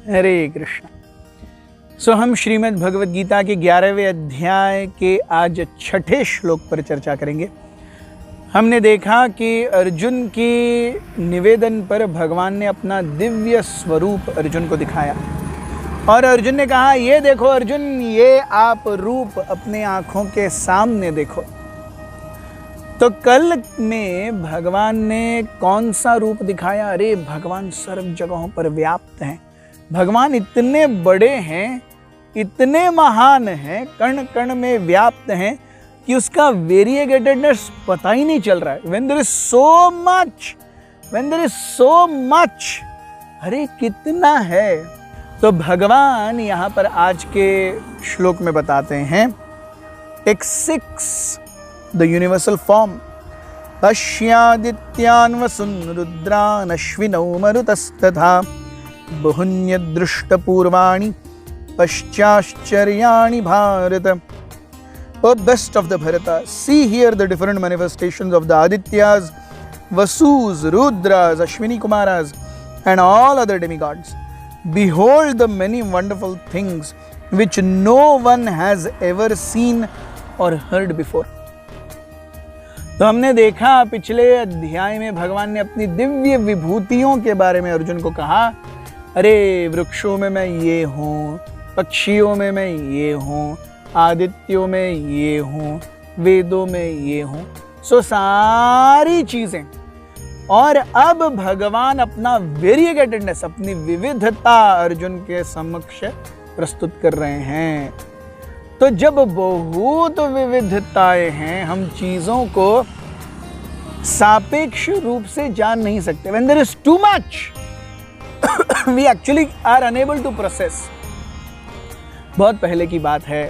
हरे कृष्ण। हम श्रीमद् भगवद गीता के 11वें अध्याय के आज 6ठे श्लोक पर चर्चा करेंगे। हमने देखा कि अर्जुन के निवेदन पर भगवान ने अपना दिव्य स्वरूप अर्जुन को दिखाया और अर्जुन ने कहा, ये देखो अर्जुन, ये आप रूप अपने आँखों के सामने देखो। तो कल में भगवान ने कौन सा रूप दिखाया? अरे भगवान सर्व जगहों पर व्याप्त हैं। भगवान इतने बड़े हैं, इतने महान हैं, कण कण में व्याप्त हैं कि उसका वेरिएगेटेडनेस पता ही नहीं चल रहा है। When there is so much, when there is so much, अरे कितना है। तो भगवान यहाँ पर आज के श्लोक में बताते हैं एक 6 द यूनिवर्सल फॉर्म। पश्यादित्यान् वसून् रुद्रान् अश्विनौ मरुतस्तथा बहुन्यदृष्टपूर्वाणि पश्चाश्चर्याणि Bharata. O best of the Bharata, see here the different manifestations of the Adityas, Vasus, Rudras, Ashwini Kumaras and all other demigods. Behold the many wonderful things which no one has ever seen or heard before. तो हमने देखा पिछले अध्याय में भगवान ने अपनी दिव्य विभूतियों के बारे में अर्जुन को कहा, अरे वृक्षों में मैं ये हूँ, पक्षियों में मैं ये हूँ, आदित्यों में ये हूँ, वेदों में ये हूँ, सो सारी चीजें। और अब भगवान अपना वेरिएगेटेडनेस, अपनी विविधता अर्जुन के समक्ष प्रस्तुत कर रहे हैं। तो जब बहुत विविधताएं हैं, हम चीजों को सापेक्ष रूप से जान नहीं सकते। When there is too much, we actually are unable to process. बहुत पहले की बात है,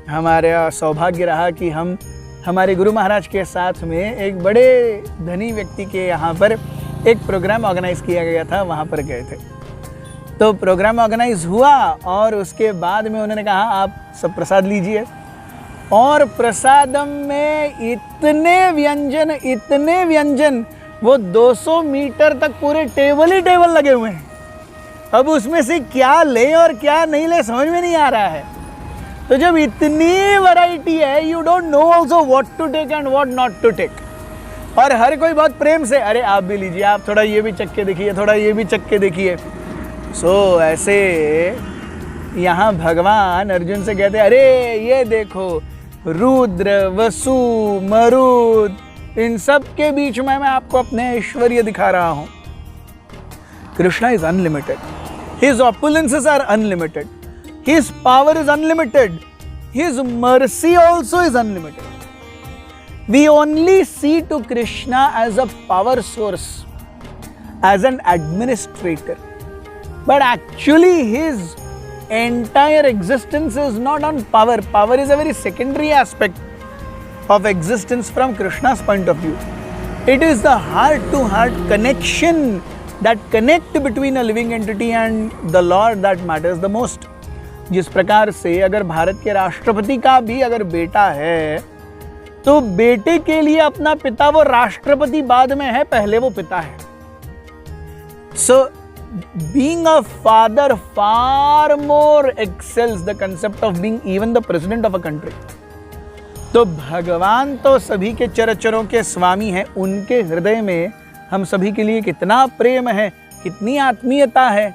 हमारा सौभाग्य रहा कि हम हमारे गुरु महाराज के साथ में एक बड़े धनी व्यक्ति के यहाँ पर एक प्रोग्राम ऑर्गेनाइज किया गया था, वहाँ पर गए थे। तो प्रोग्राम ऑर्गेनाइज हुआ और उसके बाद में उन्होंने कहा आप सब प्रसाद लीजिए, और प्रसादम में इतने व्यंजन, वो 200 मीटर तक पूरे टेबल ही टेबल लगे हुए हैं। अब उसमें से क्या ले और क्या नहीं ले समझ में नहीं आ रहा है। तो जब इतनी वैरायटी है, you don't know also what to take and what not to take. और हर कोई बहुत प्रेम से, अरे आप भी लीजिए, आप थोड़ा ये भी चख के देखिए, थोड़ा ये भी चख के देखिए। सो ऐसे यहाँ भगवान अर्जुन से कहते, अरे ये देखो रुद्र, वसु, मरुत, इन सब के बीच में मैं आपको अपने ऐश्वर्य दिखा रहा हूँ। Krishna is unlimited. His opulences are unlimited. His power is unlimited. His mercy also is unlimited. We only see to Krishna as a power source, as an administrator. But actually his entire existence is not on power. Power is a very secondary aspect of existence from Krishna's point of view. It is the heart-to-heart connection that connect between a living entity and the Lord that matters the most. जिस प्रकार से अगर भारत के राष्ट्रपति का भी अगर बेटा है, तो बेटे के लिए अपना पिता वो राष्ट्रपति बाद में है, पहले वो पिता है। So being a father far more excels the concept of being even the president of a country. तो भगवान तो सभी के चरचरों के स्वामी हैं, उनके हृदय में हम सभी के लिए कितना प्रेम है, कितनी आत्मीयता है।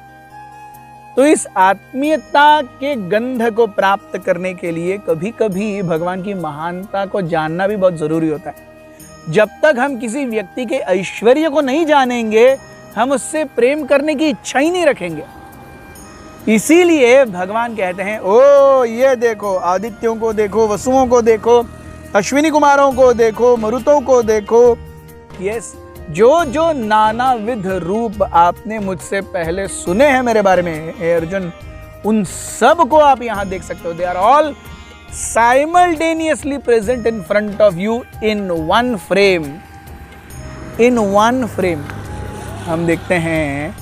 तो इस आत्मीयता के गंध को प्राप्त करने के लिए कभी कभी भगवान की महानता को जानना भी बहुत जरूरी होता है। जब तक हम किसी व्यक्ति के ऐश्वर्य को नहीं जानेंगे, हम उससे प्रेम करने की इच्छा ही नहीं रखेंगे। इसीलिए भगवान कहते हैं, ओ ये देखो, आदित्यों को देखो, वसुओं को देखो, अश्विनी कुमारों को देखो, मरुतों को देखो। यस, जो जो नानाविध रूप आपने मुझसे पहले सुने हैं मेरे बारे में हे अर्जुन, उन सब को आप यहां देख सकते हो। They are all simultaneously present in front of you in one frame. In one frame हम देखते हैं,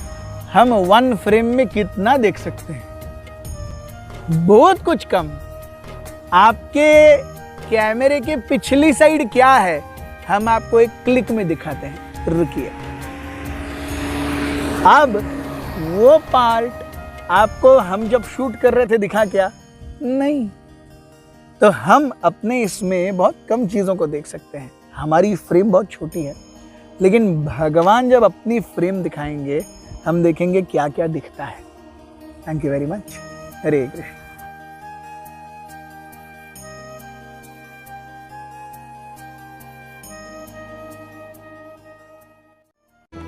हम वन फ्रेम में कितना देख सकते हैं? बहुत कुछ कम। आपके कैमरे के पिछली साइड क्या है, हम आपको एक क्लिक में दिखाते हैं। रुकिए, अब वो पार्ट आपको हम जब शूट कर रहे थे दिखा क्या? नहीं। तो हम अपने इसमें बहुत कम चीज़ों को देख सकते हैं। हमारी फ्रेम बहुत छोटी है, लेकिन भगवान जब अपनी फ्रेम दिखाएंगे हम देखेंगे क्या क्या दिखता है। Thank you very much. Hare Krishna.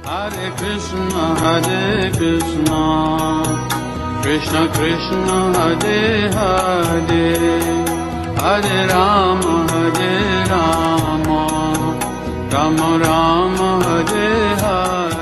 Hare Krishna, Krishna Krishna, Hare Hare, Hare Rama, Rama Rama, Hare Hare.